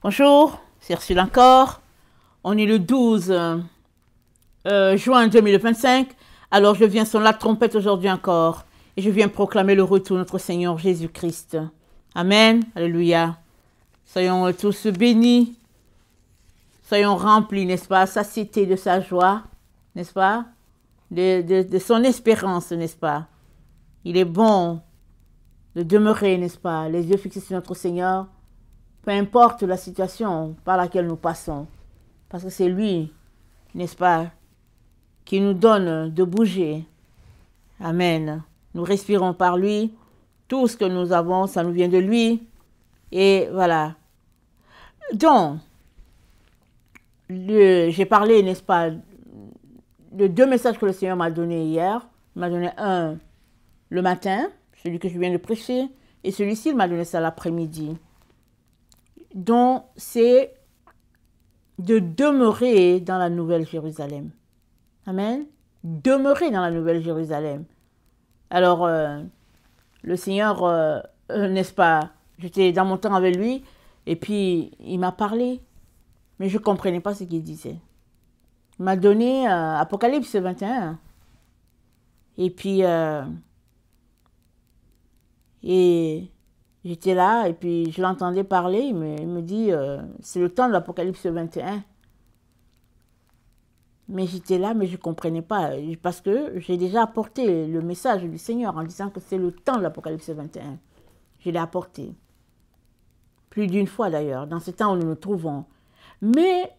Bonjour, c'est Ursule encore. On est le 12 juin 2025. Alors je viens sonner la trompette aujourd'hui encore. Et je viens proclamer le retour de notre Seigneur Jésus-Christ. Amen. Alléluia. Soyons tous bénis. Soyons remplis, n'est-ce pas, satiétés de sa joie, n'est-ce pas, de son espérance, n'est-ce pas. Il est bon de demeurer, n'est-ce pas, les yeux fixés sur notre Seigneur, peu importe la situation par laquelle nous passons, parce que c'est lui, n'est-ce pas, qui nous donne de bouger. Amen. Nous respirons par lui, tout ce que nous avons, ça nous vient de lui, et voilà. Donc, j'ai parlé, n'est-ce pas, de deux messages que le Seigneur m'a donné hier. Il m'a donné un le matin, celui que je viens de prêcher, et celui-ci, il m'a donné ça l'après-midi. Donc, c'est de demeurer dans la Nouvelle Jérusalem. Amen. Demeurer dans la Nouvelle Jérusalem. Alors, le Seigneur, n'est-ce pas, j'étais dans mon temps avec lui, et puis il m'a parlé, mais je ne comprenais pas ce qu'il disait. Il m'a donné Apocalypse 21. Et puis, et j'étais là, et puis je l'entendais parler, il me dit, c'est le temps de l'Apocalypse 21. Mais j'étais là, mais je ne comprenais pas, parce que j'ai déjà apporté le message du Seigneur en disant que c'est le temps de l'Apocalypse 21. Je l'ai apporté. Plus d'une fois d'ailleurs, dans ce temps où nous nous trouvons. Mais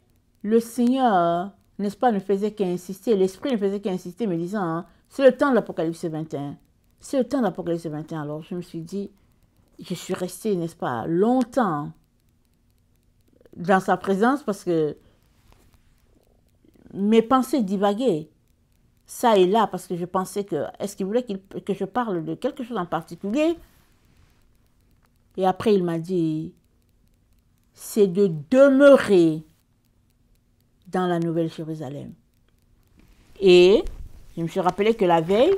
le Seigneur, n'est-ce pas, ne faisait qu'insister, l'Esprit ne faisait qu'insister, me disant, hein, c'est le temps de l'Apocalypse 21. C'est le temps de l'Apocalypse 21. Alors je me suis dit, je suis restée, n'est-ce pas, longtemps dans sa présence parce que mes pensées divaguaient, ça et là, parce que je pensais que, est-ce qu'il voulait que je parle de quelque chose en particulier? Et après, il m'a dit, c'est de demeurer dans la Nouvelle Jérusalem. Et je me suis rappelé que la veille,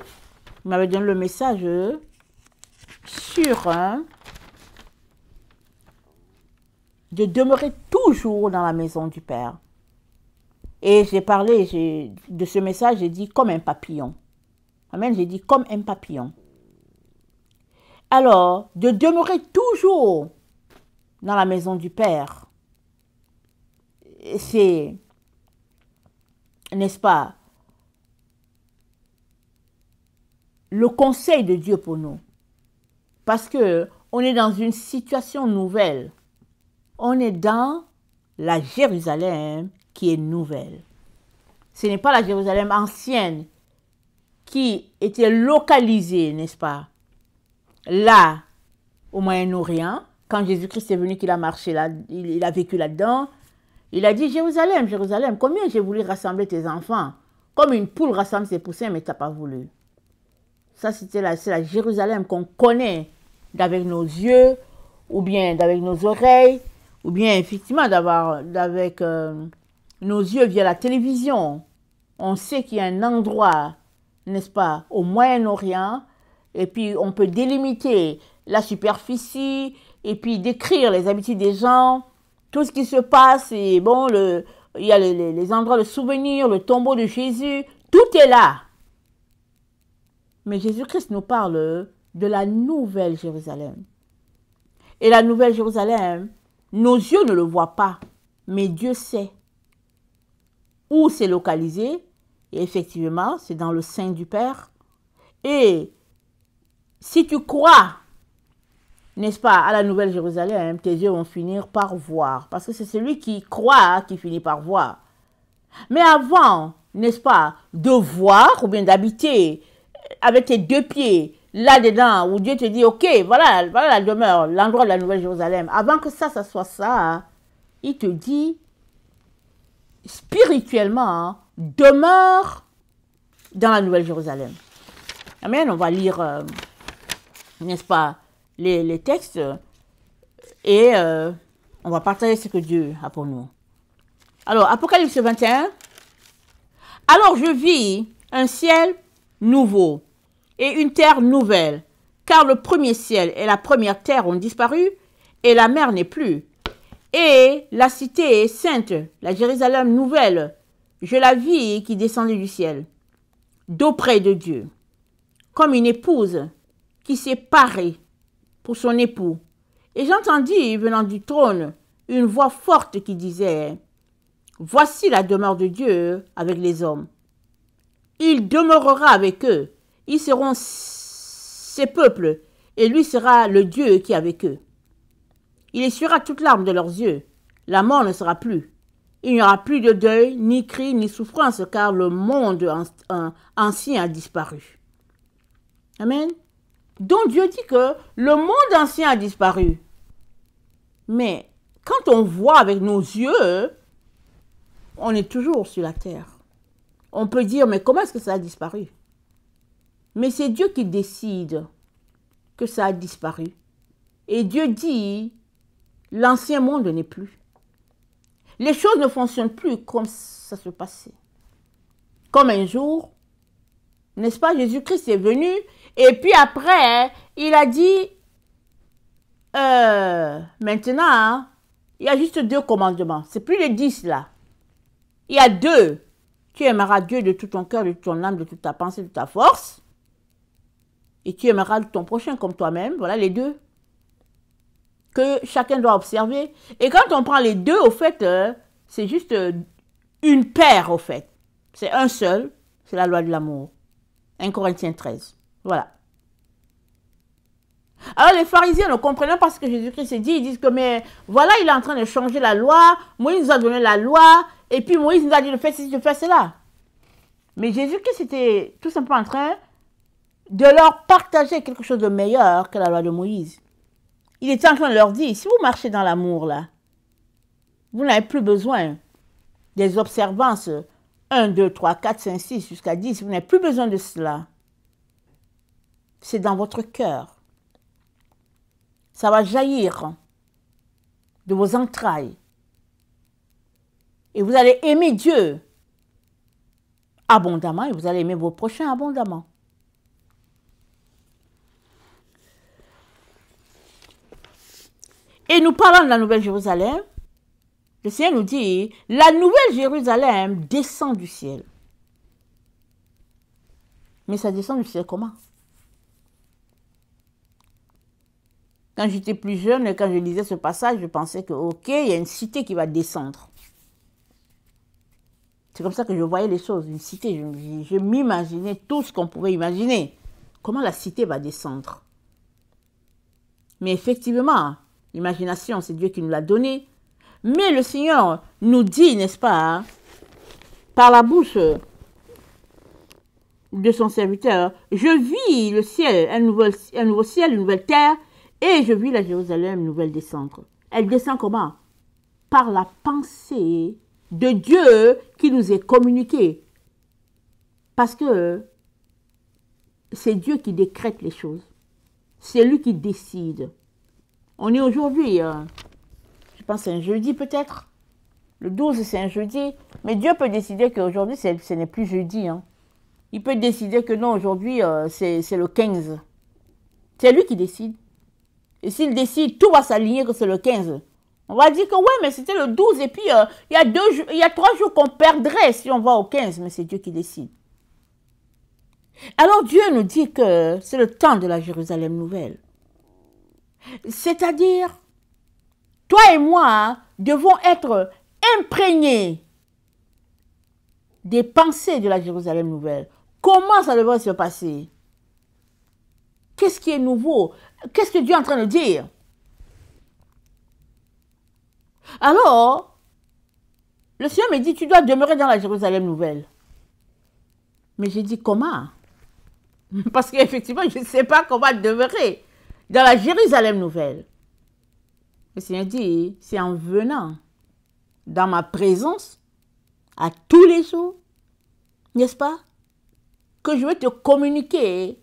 il m'avait donné le message sur de demeurer toujours dans la maison du Père. Et j'ai parlé de ce message, j'ai dit comme un papillon. Amen, j'ai dit comme un papillon. Alors, de demeurer toujours dans la maison du Père, c'est, n'est-ce pas, le conseil de Dieu pour nous. Parce que on est dans une situation nouvelle. On est dans la Jérusalem qui est nouvelle. Ce n'est pas la Jérusalem ancienne qui était localisée, n'est-ce pas, là, au Moyen-Orient. Quand Jésus-Christ est venu, qu'il a marché là, il a vécu là-dedans. Il a dit, Jérusalem, Jérusalem, combien j'ai voulu rassembler tes enfants? Comme une poule rassemble ses poussins, mais tu n'as pas voulu. Ça, c'est la Jérusalem qu'on connaît d'avec nos yeux, ou bien d'avec nos oreilles, ou bien effectivement d'avec nos yeux via la télévision. On sait qu'il y a un endroit, n'est-ce pas, au Moyen-Orient, et puis on peut délimiter la superficie, et puis décrire les habitudes des gens, tout ce qui se passe, et bon, il y a les endroits de souvenirs, le tombeau de Jésus, tout est là. Mais Jésus-Christ nous parle de la Nouvelle Jérusalem. Et la Nouvelle Jérusalem, nos yeux ne le voient pas, mais Dieu sait où c'est localisé. Et effectivement, c'est dans le sein du Père. Et si tu crois, n'est-ce pas, à la Nouvelle Jérusalem, tes yeux vont finir par voir. Parce que c'est celui qui croit qui finit par voir. Mais avant, n'est-ce pas, de voir ou bien d'habiter avec tes deux pieds là-dedans, où Dieu te dit, ok, voilà la demeure, l'endroit de la Nouvelle Jérusalem. Avant que ça soit ça, il te dit, spirituellement, demeure dans la Nouvelle Jérusalem. Amen, on va lire, n'est-ce pas, les textes, et on va partager ce que Dieu a pour nous. Alors, Apocalypse 21. Alors je vis un ciel nouveau et une terre nouvelle, car le premier ciel et la première terre ont disparu, et la mer n'est plus. Et la cité sainte, la Jérusalem nouvelle, je la vis qui descendait du ciel, d'auprès de Dieu, comme une épouse qui s'est parée pour son époux. Et j'entendis, venant du trône, une voix forte qui disait, « Voici la demeure de Dieu avec les hommes. Il demeurera avec eux, ils seront ses peuples, et lui sera le Dieu qui est avec eux. Il essuiera toute larme de leurs yeux, la mort ne sera plus. Il n'y aura plus de deuil, ni cri, ni souffrance, car le monde ancien a disparu. » Amen. Donc Dieu dit que le monde ancien a disparu. Mais quand on voit avec nos yeux, on est toujours sur la terre. On peut dire, mais comment est-ce que ça a disparu? Mais c'est Dieu qui décide que ça a disparu. Et Dieu dit, l'ancien monde n'est plus. Les choses ne fonctionnent plus comme ça se passait. Comme un jour, n'est-ce pas, Jésus-Christ est venu, et puis après, il a dit, maintenant, il y a juste 2 commandements. C'est plus les 10 là. Il y a 2. Tu aimeras Dieu de tout ton cœur, de toute ton âme, de toute ta pensée, de toute ta force. Et tu aimeras ton prochain comme toi-même. Voilà les 2 que chacun doit observer. Et quand on prend les 2, au fait, c'est juste une paire, au fait. C'est un seul. C'est la loi de l'amour. 1 Corinthiens 13. Voilà. Alors les pharisiens ne comprenaient pas ce que Jésus-Christ a dit. Ils disent que, mais voilà, il est en train de changer la loi. Moïse nous a donné la loi. Et puis Moïse nous a dit de faire ceci, de faire cela. Mais Jésus-Christ était tout simplement en train de leur partager quelque chose de meilleur que la loi de Moïse. Il était en train de leur dire, si vous marchez dans l'amour là, vous n'avez plus besoin des observances 1, 2, 3, 4, 5, 6 jusqu'à 10. Vous n'avez plus besoin de cela. C'est dans votre cœur. Ça va jaillir de vos entrailles. Et vous allez aimer Dieu abondamment et vous allez aimer vos prochains abondamment. Et nous parlons de la Nouvelle Jérusalem. Le Seigneur nous dit, la Nouvelle Jérusalem descend du ciel. Mais ça descend du ciel comment? Quand j'étais plus jeune, et quand je lisais ce passage, je pensais que, ok, il y a une cité qui va descendre. C'est comme ça que je voyais les choses, une cité. Je m'imaginais tout ce qu'on pouvait imaginer. Comment la cité va descendre? Mais effectivement, l'imagination, c'est Dieu qui nous l'a donnée. Mais le Seigneur nous dit, n'est-ce pas, par la bouche de son serviteur, je vis le ciel, un nouveau ciel, une nouvelle terre, et je vis la Jérusalem nouvelle descendre. Elle descend comment? Par la pensée de Dieu qui nous est communiquée. Parce que c'est Dieu qui décrète les choses. C'est lui qui décide. On est aujourd'hui, je pense c'est un jeudi peut-être. Le 12 c'est un jeudi. Mais Dieu peut décider qu'aujourd'hui ce n'est plus jeudi. Hein. Il peut décider que non, aujourd'hui c'est le 15. C'est lui qui décide. Et s'il décide, tout va s'aligner que c'est le 15. On va dire que ouais, mais c'était le 12 et puis il y a 3 jours qu'on perdrait si on va au 15. Mais c'est Dieu qui décide. Alors Dieu nous dit que c'est le temps de la Jérusalem nouvelle. C'est-à-dire, toi et moi devons être imprégnés des pensées de la Jérusalem nouvelle. Comment ça devrait se passer? Qu'est-ce qui est nouveau? Qu'est-ce que Dieu est en train de dire? Alors, le Seigneur me dit, tu dois demeurer dans la Jérusalem nouvelle. Mais j'ai dit, comment? Parce qu'effectivement, je ne sais pas comment demeurer dans la Jérusalem nouvelle. Le Seigneur dit, c'est en venant dans ma présence à tous les jours, n'est-ce pas, que je vais te communiquer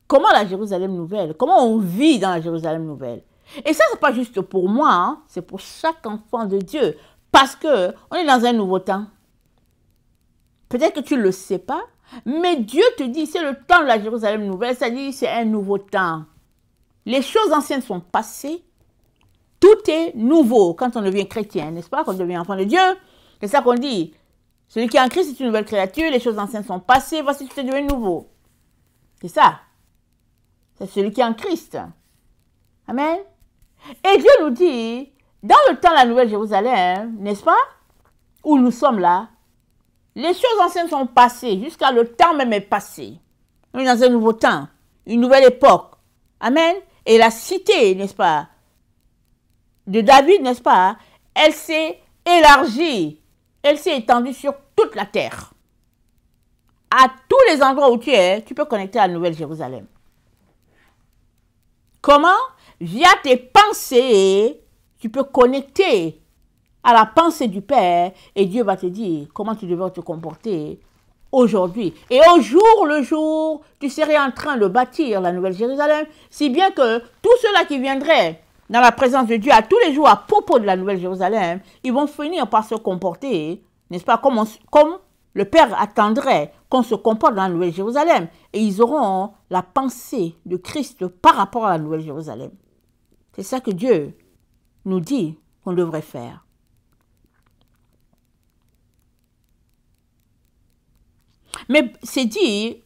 comment la Jérusalem nouvelle, comment on vit dans la Jérusalem nouvelle. Et ça, ce n'est pas juste pour moi, hein, c'est pour chaque enfant de Dieu. Parce qu'on est dans un nouveau temps. Peut-être que tu ne le sais pas, mais Dieu te dit, c'est le temps de la Jérusalem nouvelle, c'est-à-dire c'est un nouveau temps. Les choses anciennes sont passées, tout est nouveau quand on devient chrétien, n'est-ce pas? Quand on devient enfant de Dieu, c'est ça qu'on dit. Celui qui est en Christ est une nouvelle créature, les choses anciennes sont passées, voici tout est devenu nouveau. C'est ça. C'est celui qui est en Christ. Amen. Et Dieu nous dit, dans le temps de la Nouvelle Jérusalem, n'est-ce pas? Où nous sommes là, les choses anciennes sont passées, jusqu'à le temps même est passé. On est dans un nouveau temps, une nouvelle époque. Amen. Et la cité, n'est-ce pas, de David, n'est-ce pas, elle s'est élargie, elle s'est étendue sur toute la terre. À tous les endroits où tu es, tu peux connecter à la Nouvelle Jérusalem. Comment? Via tes pensées, tu peux connecter à la pensée du Père et Dieu va te dire comment tu devrais te comporter aujourd'hui. Et au jour le jour, tu serais en train de bâtir la Nouvelle Jérusalem, si bien que tous ceux-là qui viendraient dans la présence de Dieu à tous les jours à propos de la Nouvelle Jérusalem, ils vont finir par se comporter, n'est-ce pas, comme le Père attendrait qu'on se comporte dans la Nouvelle Jérusalem. Et ils auront la pensée de Christ par rapport à la Nouvelle Jérusalem. C'est ça que Dieu nous dit qu'on devrait faire. Mais c'est dit,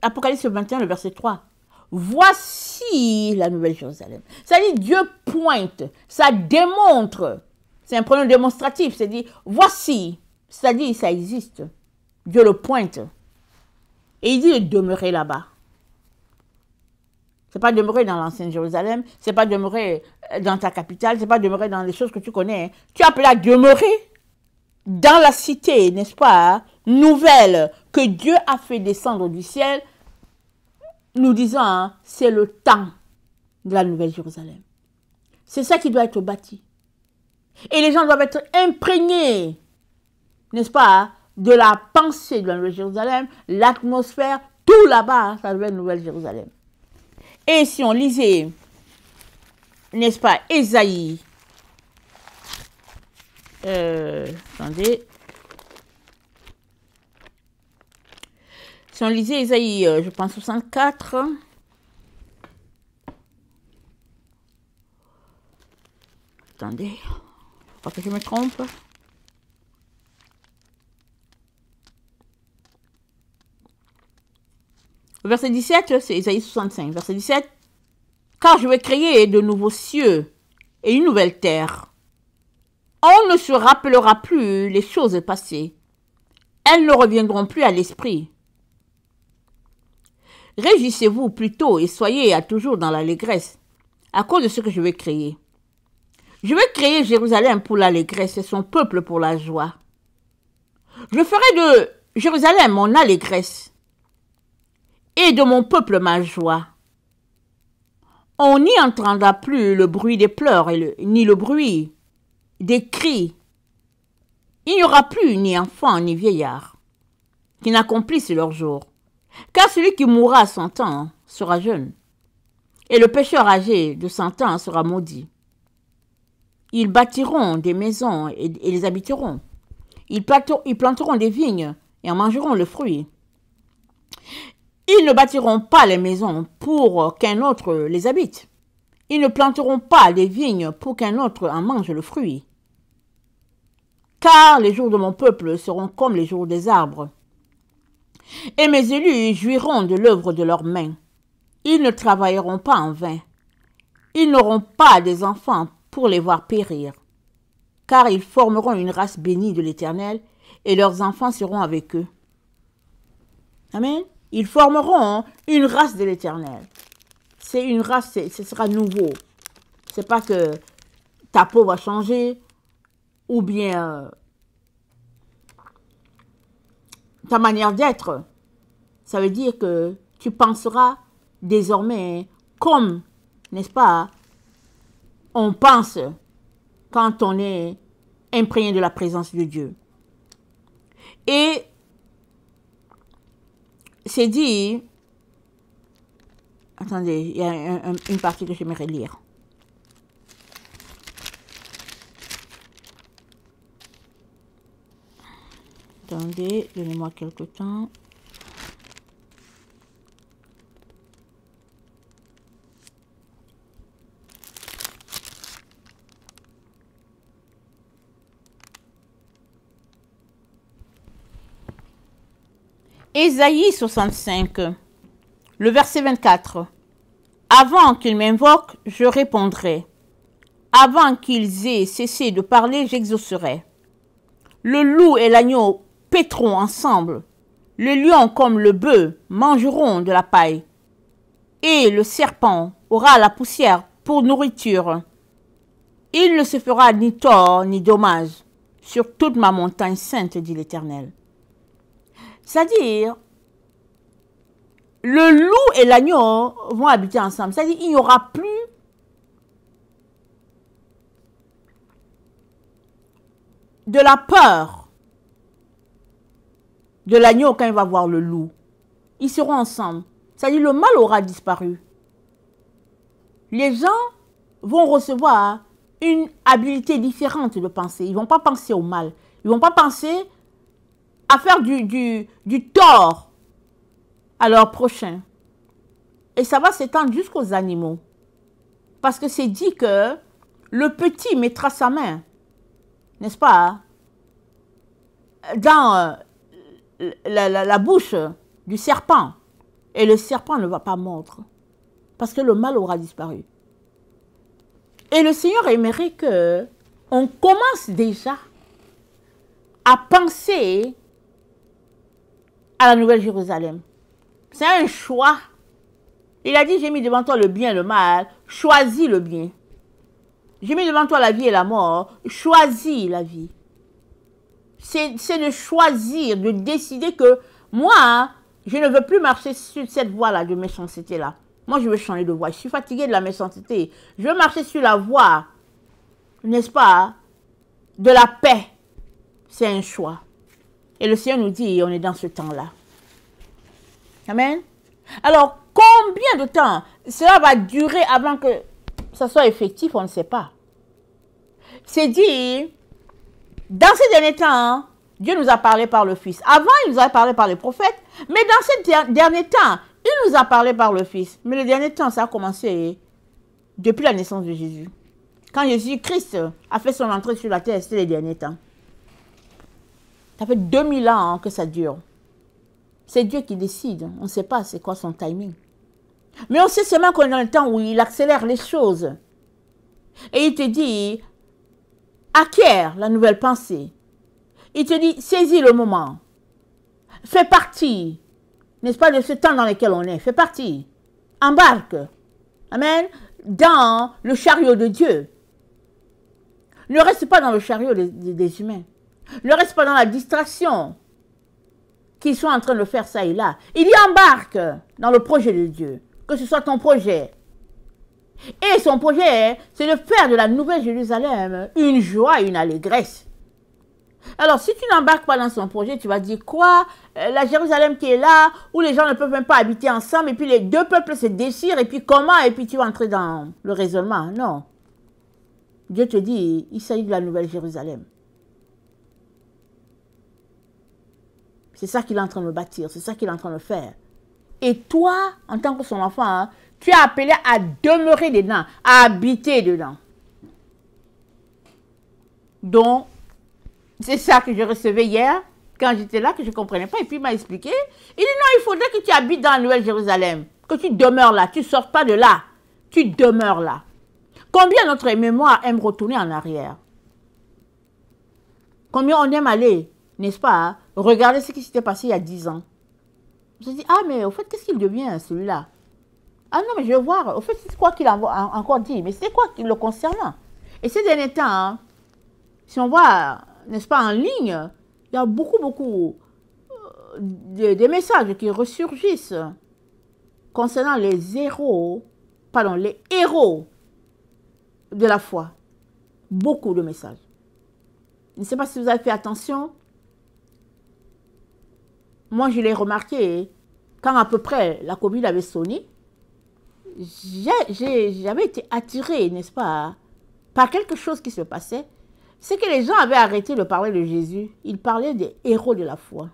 Apocalypse 21, le verset 3, voici la Nouvelle Jérusalem. Ça dit, Dieu pointe, ça démontre. C'est un pronom démonstratif, c'est dit, voici. C'est-à-dire, ça existe. Dieu le pointe. Et il dit de demeurer là-bas. Ce n'est pas demeurer dans l'ancienne Jérusalem, ce n'est pas demeurer dans ta capitale, ce n'est pas demeurer dans les choses que tu connais. Tu es appelé à demeurer dans la cité, n'est-ce pas, nouvelle, que Dieu a fait descendre du ciel, nous disant, hein, c'est le temps de la Nouvelle Jérusalem. C'est ça qui doit être bâti. Et les gens doivent être imprégnés, n'est-ce pas, de la pensée de la Nouvelle Jérusalem, l'atmosphère, tout là-bas, ça doit être Nouvelle Jérusalem. Et si on lisait, n'est-ce pas, Ésaïe, attendez, si on lisait Ésaïe, je pense 64, attendez, faut pas que je me trompe. Verset 17, c'est Ésaïe 65, verset 17. Car je vais créer de nouveaux cieux et une nouvelle terre. On ne se rappellera plus les choses passées. Elles ne reviendront plus à l'esprit. Réjouissez-vous plutôt et soyez à toujours dans l'allégresse, à cause de ce que je vais créer. Je vais créer Jérusalem pour l'allégresse et son peuple pour la joie. Je ferai de Jérusalem mon allégresse et de mon peuple ma joie. On n'y entendra plus le bruit des pleurs ni le bruit des cris. Il n'y aura plus ni enfant ni vieillard qui n'accomplissent leur jour, car celui qui mourra à 100 ans sera jeune, et le pécheur âgé de 100 ans sera maudit. Ils bâtiront des maisons et les habiteront. Ils planteront des vignes et en mangeront le fruit. Ils ne bâtiront pas les maisons pour qu'un autre les habite. Ils ne planteront pas des vignes pour qu'un autre en mange le fruit. Car les jours de mon peuple seront comme les jours des arbres. Et mes élus jouiront de l'œuvre de leurs mains. Ils ne travailleront pas en vain. Ils n'auront pas des enfants pour les voir périr. Car ils formeront une race bénie de l'Éternel, et leurs enfants seront avec eux. Amen. Ils formeront une race de l'Éternel. C'est une race, ce sera nouveau. C'est pas que ta peau va changer ou bien ta manière d'être. Ça veut dire que tu penseras désormais comme, n'est-ce pas, on pense quand on est imprégné de la présence de Dieu. Et c'est dit, attendez, il y a une partie que j'aimerais lire. Attendez, donnez-moi quelque temps. Ésaïe 65, le verset 24. Avant qu'ils m'invoquent, je répondrai. Avant qu'ils aient cessé de parler, j'exaucerai. Le loup et l'agneau paîtront ensemble. Le lion comme le bœuf mangeront de la paille. Et le serpent aura la poussière pour nourriture. Il ne se fera ni tort ni dommage sur toute ma montagne sainte, dit l'Éternel. C'est-à-dire, le loup et l'agneau vont habiter ensemble. C'est-à-dire, il n'y aura plus de la peur de l'agneau quand il va voir le loup. Ils seront ensemble. C'est-à-dire, le mal aura disparu. Les gens vont recevoir une habilité différente de penser. Ils ne vont pas penser au mal. Ils ne vont pas penser à faire du tort à leur prochain. Et ça va s'étendre jusqu'aux animaux. Parce que c'est dit que le petit mettra sa main, n'est-ce pas, dans la bouche du serpent. Et le serpent ne va pas mordre. Parce que le mal aura disparu. Et le Seigneur aimerait que on commence déjà à penser à la Nouvelle Jérusalem. C'est un choix. Il a dit, j'ai mis devant toi le bien et le mal, choisis le bien. J'ai mis devant toi la vie et la mort, choisis la vie. C'est de choisir, de décider que moi, je ne veux plus marcher sur cette voie-là de méchanceté-là. Moi, je veux changer de voie. Je suis fatiguée de la méchanceté. Je veux marcher sur la voie, n'est-ce pas, de la paix. C'est un choix. Et le Seigneur nous dit, on est dans ce temps-là. Amen. Alors, combien de temps cela va durer avant que ça soit effectif, on ne sait pas. C'est dit, dans ces derniers temps, Dieu nous a parlé par le Fils. Avant, il nous a parlé par les prophètes, mais dans ces derniers temps, il nous a parlé par le Fils. Mais le dernier temps, ça a commencé depuis la naissance de Jésus. Quand Jésus-Christ a fait son entrée sur la terre, c'était les derniers temps. Ça fait 2000 ans que ça dure. C'est Dieu qui décide. On ne sait pas c'est quoi son timing. Mais on sait seulement qu'on est dans le temps où il accélère les choses. Et il te dit, acquiert la nouvelle pensée. Il te dit, saisis le moment. Fais partie, n'est-ce pas, de ce temps dans lequel on est. Fais partie. Embarque. Amen. Dans le chariot de Dieu. Ne reste pas dans le chariot des humains. Ne reste pas dans la distraction qu'ils sont en train de faire ça et là. Il y embarque dans le projet de Dieu. Que ce soit ton projet. Et son projet, c'est de faire de la Nouvelle Jérusalem une joie, une allégresse. Alors, si tu n'embarques pas dans son projet, tu vas dire quoi? La Jérusalem qui est là, où les gens ne peuvent même pas habiter ensemble, et puis les deux peuples se déchirent, et puis comment? Et puis tu vas entrer dans le raisonnement. Non. Dieu te dit, il s'agit de la Nouvelle Jérusalem. C'est ça qu'il est en train de bâtir, c'est ça qu'il est en train de faire. Et toi, en tant que son enfant, hein, tu es appelé à demeurer dedans, à habiter dedans. Donc, c'est ça que je recevais hier, quand j'étais là, que je ne comprenais pas, et puis il m'a expliqué. Il dit non, il faudrait que tu habites dans la Nouvelle Jérusalem, que tu demeures là, tu ne sors pas de là, tu demeures là. Combien notre mémoire aime retourner en arrière? Combien on aime aller, n'est-ce pas, hein, regarder ce qui s'était passé il y a 10 ans. Je me dis, ah mais au fait, qu'est-ce qu'il devient celui-là? Ah non, mais je vais voir, au fait, c'est quoi qu'il a encore dit, mais c'est quoi le concernant? Et ces derniers temps, hein, si on voit, n'est-ce pas, en ligne, il y a beaucoup de messages qui ressurgissent concernant les héros de la foi. Beaucoup de messages. Je ne sais pas si vous avez fait attention. Moi, je l'ai remarqué quand à peu près la Covid avait sonné. J'avais été attirée, n'est-ce pas, par quelque chose qui se passait. C'est que les gens avaient arrêté de parler de Jésus. Ils parlaient des héros de la foi.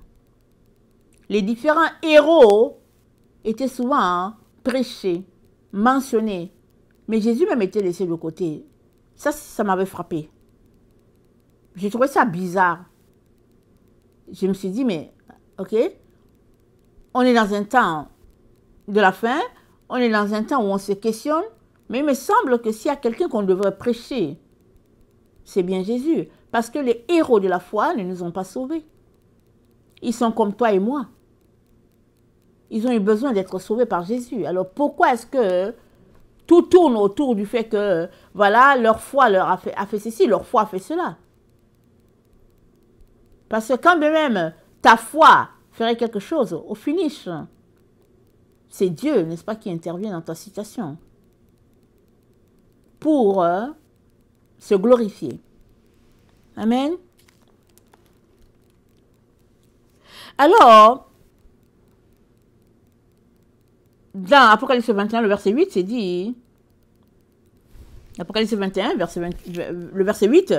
Les différents héros étaient souvent prêchés, mentionnés. Mais Jésus même était laissé de côté. Ça m'avait frappé. J'ai trouvé ça bizarre. Je me suis dit, mais, ok, On est dans un temps de la fin, on est dans un temps où on se questionne, mais il me semble que s'il y a quelqu'un qu'on devrait prêcher, c'est bien Jésus. Parce que les héros de la foi ne nous ont pas sauvés. Ils sont comme toi et moi. Ils ont eu besoin d'être sauvés par Jésus. Alors pourquoi est-ce que tout tourne autour du fait que, voilà, leur foi leur a fait ceci, leur foi a fait cela? Parce que quand même ta foi ferait quelque chose, au finish, c'est Dieu, n'est-ce pas, qui intervient dans ta situation pour se glorifier. Amen. Alors, dans Apocalypse 21, le verset 8, c'est dit, Apocalypse 21, le verset 8,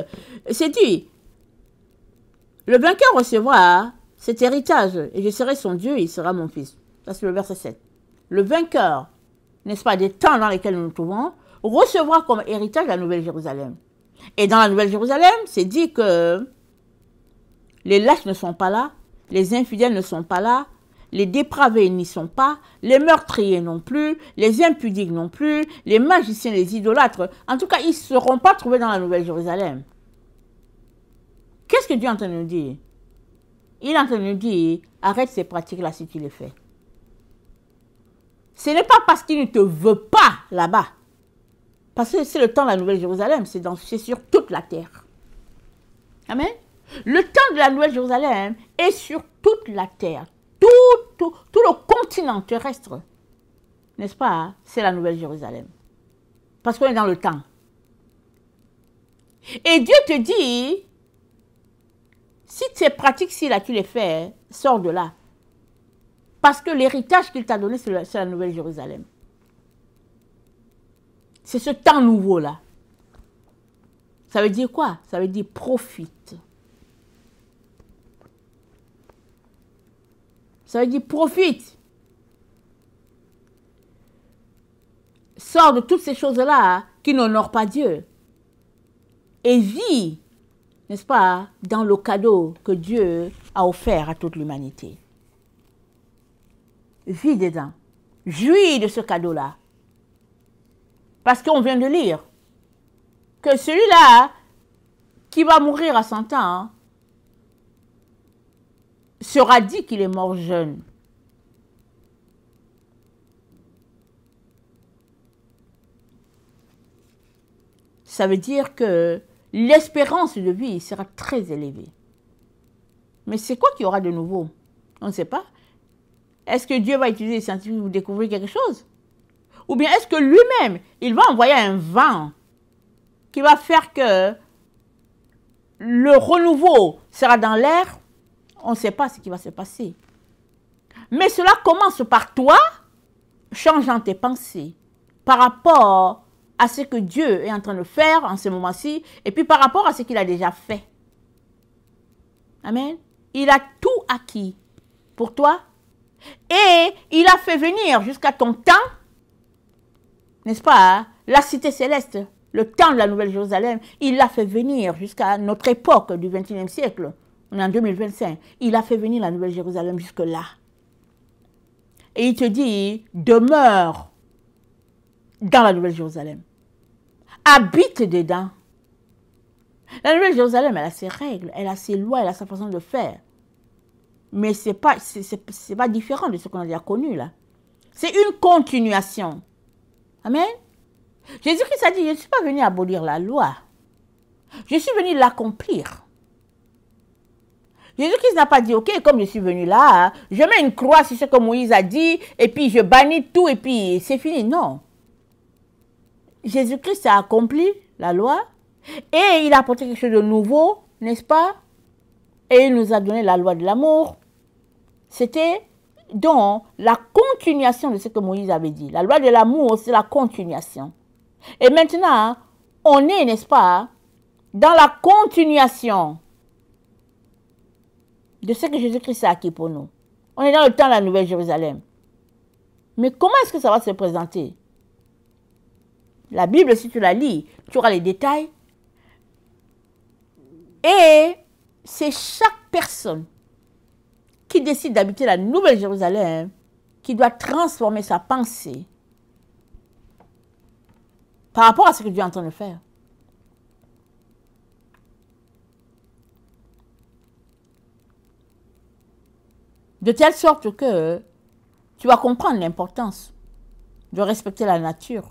c'est dit, le vainqueur recevra cet héritage, et je serai son Dieu, et il sera mon fils. Ça, c'est le verset 7. Le vainqueur, n'est-ce pas, des temps dans lesquels nous nous trouvons, recevra comme héritage la Nouvelle Jérusalem. Et dans la Nouvelle Jérusalem, c'est dit que les lâches ne sont pas là, les infidèles ne sont pas là, les dépravés n'y sont pas, les meurtriers non plus, les impudiques non plus, les magiciens, les idolâtres. En tout cas, ils ne seront pas trouvés dans la Nouvelle Jérusalem. Qu'est-ce que Dieu est en train de nous dire? Il est en train de nous dire, arrête ces pratiques-là si tu les fais. Ce n'est pas parce qu'il ne te veut pas là-bas. Parce que c'est le temps de la Nouvelle Jérusalem, c'est sur toute la terre. Amen. Le temps de la Nouvelle Jérusalem est sur toute la terre. Tout le continent terrestre, n'est-ce pas, c'est la Nouvelle Jérusalem. Parce qu'on est dans le temps. Et Dieu te dit, si ces pratiques-ci, là, tu les fais, sors de là. Parce que l'héritage qu'il t'a donné, c'est la Nouvelle Jérusalem. C'est ce temps nouveau-là. Ça veut dire quoi? Ça veut dire profite. Ça veut dire profite. Sors de toutes ces choses-là qui n'honorent pas Dieu. Et vis, n'est-ce pas, dans le cadeau que Dieu a offert à toute l'humanité. Vis dedans. Jouis de ce cadeau-là. Parce qu'on vient de lire que celui-là qui va mourir à 100 ans sera dit qu'il est mort jeune. Ça veut dire que l'espérance de vie sera très élevée. Mais c'est quoi qu'il y aura de nouveau? On ne sait pas. Est-ce que Dieu va utiliser les scientifiques pour découvrir quelque chose? Ou bien est-ce que lui-même, il va envoyer un vent qui va faire que le renouveau sera dans l'air? On ne sait pas ce qui va se passer. Mais cela commence par toi, changeant tes pensées par rapport à ce que Dieu est en train de faire en ce moment-ci, et puis par rapport à ce qu'il a déjà fait. Amen. Il a tout acquis pour toi, et il a fait venir jusqu'à ton temps, n'est-ce pas, la cité céleste, le temps de la Nouvelle Jérusalem, il l'a fait venir jusqu'à notre époque du XXIe siècle. On est en 2025. Il a fait venir la Nouvelle Jérusalem jusque-là. Et il te dit, demeure dans la Nouvelle Jérusalem. Habite dedans. La Nouvelle Jérusalem, elle a ses règles, elle a ses lois, elle a sa façon de faire. Mais c'est pas différent de ce qu'on a déjà connu là. C'est une continuation. Amen. Jésus-Christ a dit, je ne suis pas venu abolir la loi. Je suis venu l'accomplir. Jésus-Christ n'a pas dit, ok, comme je suis venu là, je mets une croix sur ce que Moïse a dit, et puis je bannis tout, et puis c'est fini. Non. Jésus-Christ a accompli la loi, et il a apporté quelque chose de nouveau, n'est-ce pas? Et il nous a donné la loi de l'amour. C'était donc la continuation de ce que Moïse avait dit. La loi de l'amour, c'est la continuation. Et maintenant, on est, n'est-ce pas, dans la continuation de ce que Jésus-Christ a acquis pour nous. On est dans le temps de la Nouvelle Jérusalem. Mais comment est-ce que ça va se présenter? La Bible, si tu la lis, tu auras les détails. Et c'est chaque personne qui décide d'habiter la Nouvelle Jérusalem, qui doit transformer sa pensée par rapport à ce que Dieu est en train de faire. De telle sorte que tu vas comprendre l'importance de respecter la nature.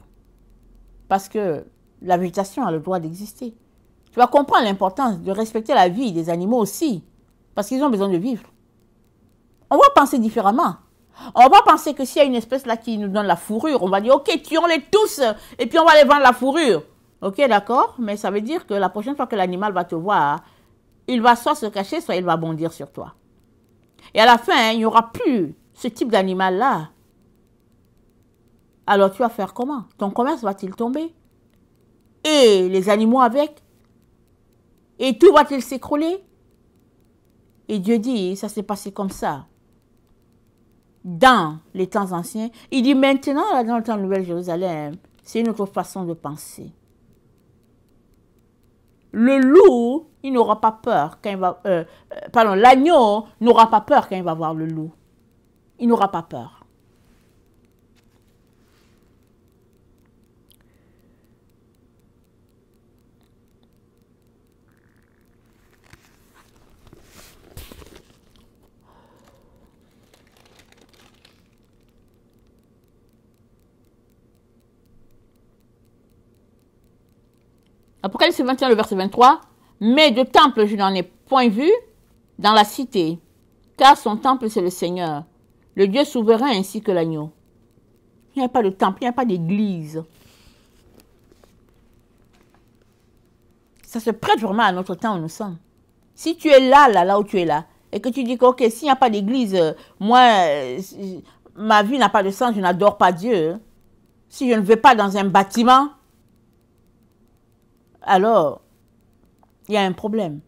Parce que la végétation a le droit d'exister. Tu vas comprendre l'importance de respecter la vie des animaux aussi. Parce qu'ils ont besoin de vivre. On va penser différemment. On va penser que s'il y a une espèce là qui nous donne la fourrure, on va dire, ok, tuons-les tous et puis on va les vendre la fourrure. Ok, d'accord, mais ça veut dire que la prochaine fois que l'animal va te voir, il va soit se cacher, soit il va bondir sur toi. Et à la fin, il n'y aura plus ce type d'animal-là. Alors tu vas faire comment? Ton commerce va-t-il tomber? Et les animaux avec? Et tout va-t-il s'écrouler? Et Dieu dit, ça s'est passé comme ça. Dans les temps anciens, il dit maintenant, là, dans le temps de Nouvelle-Jérusalem, c'est une autre façon de penser. Le loup, il n'aura pas peur quand il va... pardon, l'agneau n'aura pas peur quand il va voir le loup. Il n'aura pas peur. Apocalypse 21, le verset 23. Mais de temple, je n'en ai point vu dans la cité, car son temple, c'est le Seigneur, le Dieu souverain ainsi que l'agneau. Il n'y a pas de temple, il n'y a pas d'église. Ça se prête vraiment à notre temps où nous sommes. Si tu es là où tu es là, et que tu dis que, ok, s'il n'y a pas d'église, moi, ma vie n'a pas de sens, je n'adore pas Dieu. Si je ne vais pas dans un bâtiment, alors, il y a un problème.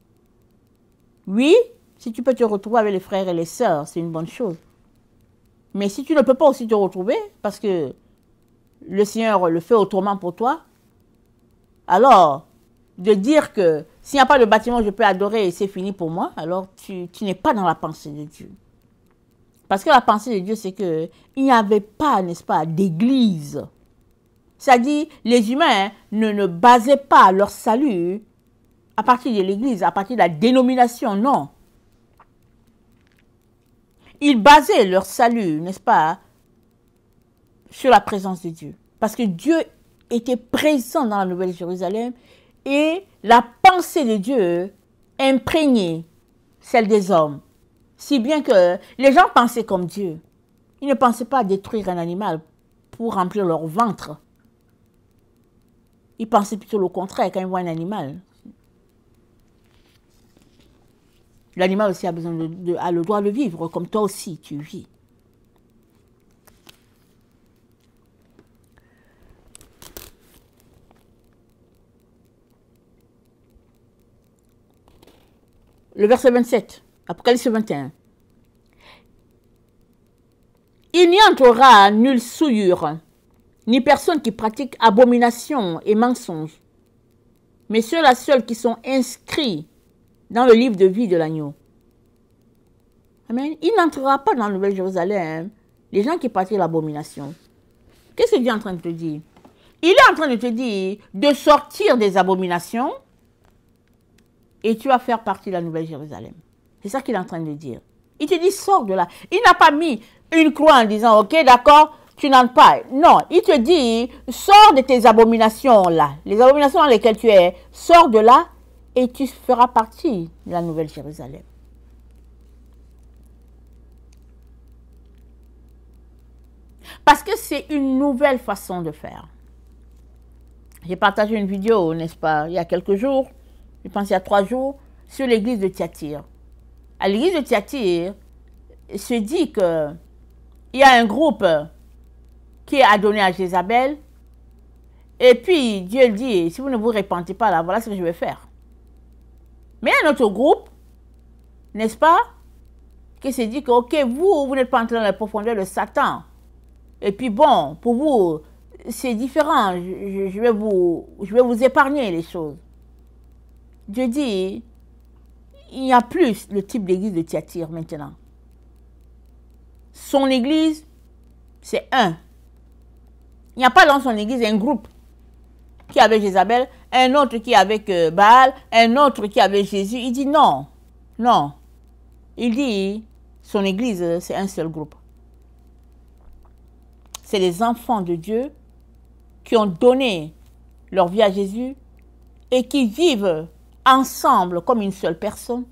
Oui, si tu peux te retrouver avec les frères et les sœurs, c'est une bonne chose. Mais si tu ne peux pas aussi te retrouver, parce que le Seigneur le fait autrement pour toi, alors, de dire que s'il n'y a pas de bâtiment, je peux adorer et c'est fini pour moi, alors tu n'es pas dans la pensée de Dieu. Parce que la pensée de Dieu, c'est qu'il n'y avait pas, n'est-ce pas, d'église. C'est-à-dire, les humains ne basaient pas leur salut à partir de l'église, à partir de la dénomination, non. Ils basaient leur salut, n'est-ce pas, sur la présence de Dieu. Parce que Dieu était présent dans la Nouvelle Jérusalem et la pensée de Dieu imprégnait celle des hommes. Si bien que les gens pensaient comme Dieu. Ils ne pensaient pas à détruire un animal pour remplir leur ventre. Ils pensaient plutôt le contraire quand ils voient un animal. L'animal aussi a besoin a le droit de vivre, comme toi aussi tu vis. Le verset 27, Apocalypse 21. Il n'y entrera nulle souillure, ni personne qui pratique abomination et mensonge, mais ceux-là seuls qui sont inscrits dans le livre de vie de l'agneau. Amen. Il n'entrera pas dans la Nouvelle Jérusalem les gens qui pratiquent l'abomination. Qu'est-ce que Dieu est en train de te dire? Il est en train de te dire de sortir des abominations et tu vas faire partie de la Nouvelle Jérusalem. C'est ça qu'il est en train de dire. Il te dit sors de là. Il n'a pas mis une croix en disant ok d'accord, tu n'entres pas. Non, il te dit sors de tes abominations là. Les abominations dans lesquelles tu es, sors de là et tu feras partie de la Nouvelle Jérusalem. Parce que c'est une nouvelle façon de faire. J'ai partagé une vidéo, n'est-ce pas, il y a quelques jours, je pense il y a 3 jours, sur l'église de Thyatire. À l'église de Thyatire, il se dit qu'il y a un groupe qui est adonné à Jézabel, et puis Dieu dit, si vous ne vous repentez pas là, voilà ce que je vais faire. Mais il y a un autre groupe, n'est-ce pas, qui se dit que, ok, vous n'êtes pas entré dans la profondeur de Satan. Et puis bon, pour vous, c'est différent. Je vais vous épargner les choses. Dieu dit, il n'y a plus le type d'église de Thyatire maintenant. son église, c'est un. Il n'y a pas dans son église un groupe qui est avec Jézabel, un autre qui est avec Baal, un autre qui est avec Jésus. Il dit non, non. Il dit, son église, c'est un seul groupe. C'est les enfants de Dieu qui ont donné leur vie à Jésus et qui vivent ensemble comme une seule personne,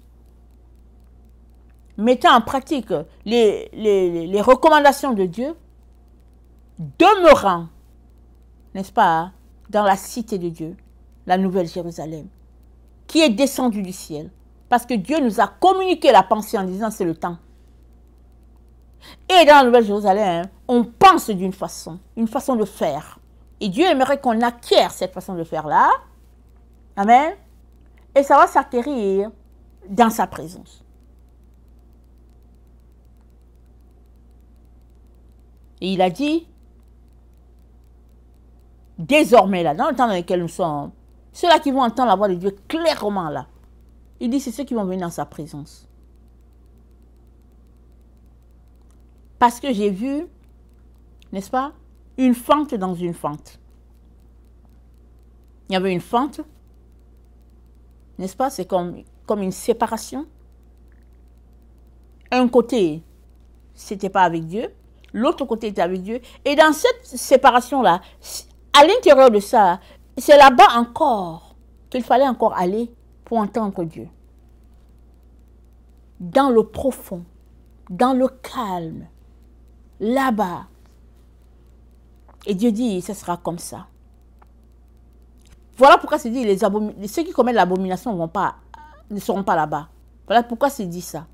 mettant en pratique les recommandations de Dieu, demeurant, n'est-ce pas, dans la cité de Dieu, la Nouvelle Jérusalem, qui est descendue du ciel. Parce que Dieu nous a communiqué la pensée en disant c'est le temps. Et dans la Nouvelle Jérusalem, on pense d'une façon, une façon de faire. Et Dieu aimerait qu'on acquiert cette façon de faire-là. Amen. Et ça va s'atterrir dans sa présence. Et il a dit, désormais là, dans le temps dans lequel nous sommes, ceux-là qui vont entendre la voix de Dieu clairement là, il dit c'est ceux qui vont venir dans sa présence. Parce que j'ai vu, n'est-ce pas, une fente dans une fente. Il y avait une fente, n'est-ce pas, c'est comme une séparation. Un côté, c'était pas avec Dieu, l'autre côté était avec Dieu. Et dans cette séparation-là, à l'intérieur de ça, c'est là-bas encore qu'il fallait encore aller pour entendre Dieu. Dans le profond, dans le calme, là-bas. Et Dieu dit, ce sera comme ça. Voilà pourquoi c'est dit, ceux qui commettent l'abomination ne seront pas là-bas. Voilà pourquoi c'est dit ça.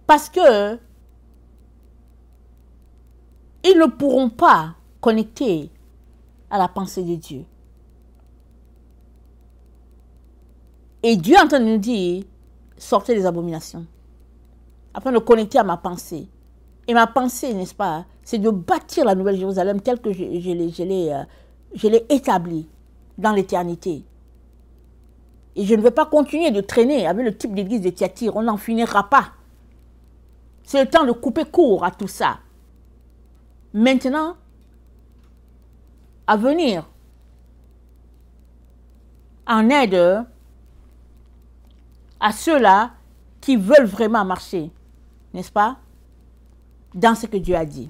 Parce que ils ne pourront pas connecter à la pensée de Dieu. Et Dieu est en train de nous dire, sortez des abominations, afin de connecter à ma pensée. Et ma pensée, n'est-ce pas, c'est de bâtir la Nouvelle Jérusalem telle que je l'ai établie dans l'éternité. Et je ne vais pas continuer de traîner avec le type d'église de Thyatire. On n'en finira pas. C'est le temps de couper court à tout ça. Maintenant, à venir en aide à ceux-là qui veulent vraiment marcher, n'est-ce pas, dans ce que Dieu a dit.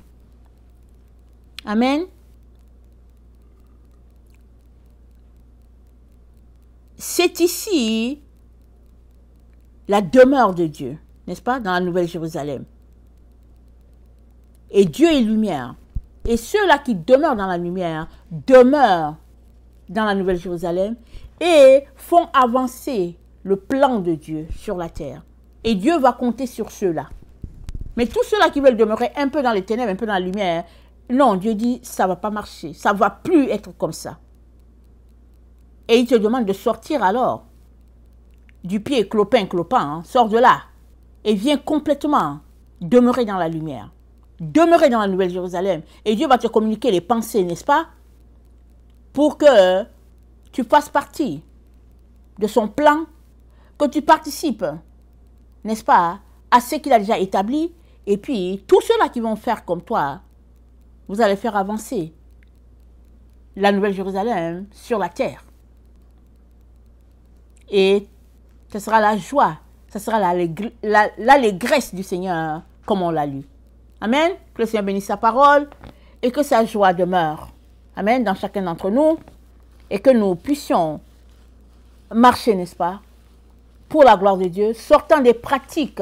Amen. C'est ici la demeure de Dieu, n'est-ce pas, dans la Nouvelle Jérusalem. Et Dieu est lumière. Et ceux-là qui demeurent dans la lumière demeurent dans la Nouvelle Jérusalem et font avancer le plan de Dieu sur la terre. Et Dieu va compter sur ceux-là. Mais tous ceux-là qui veulent demeurer un peu dans les ténèbres, un peu dans la lumière, non, Dieu dit, ça ne va pas marcher. Ça ne va plus être comme ça. Et il te demande de sortir alors du pied clopin, hein, sors de là et viens complètement demeurer dans la lumière. Demeurer dans la Nouvelle Jérusalem. Et Dieu va te communiquer les pensées, n'est-ce pas? Pour que tu fasses partie de son plan, que tu participes, n'est-ce pas, à ce qu'il a déjà établi. Et puis, tous ceux-là qui vont faire comme toi, vous allez faire avancer la Nouvelle Jérusalem sur la terre. Et ce sera la joie, ce sera l'allégresse du Seigneur, comme on l'a lu. Amen. Que le Seigneur bénisse sa parole et que sa joie demeure. Amen. Dans chacun d'entre nous. Et que nous puissions marcher, n'est-ce pas, pour la gloire de Dieu, sortant des pratiques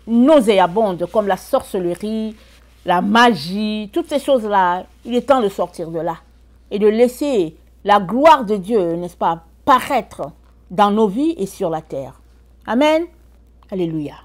nauséabondes comme la sorcellerie, la magie, toutes ces choses-là. Il est temps de sortir de là et de laisser la gloire de Dieu, n'est-ce pas, paraître dans nos vies et sur la terre. Amen. Alléluia.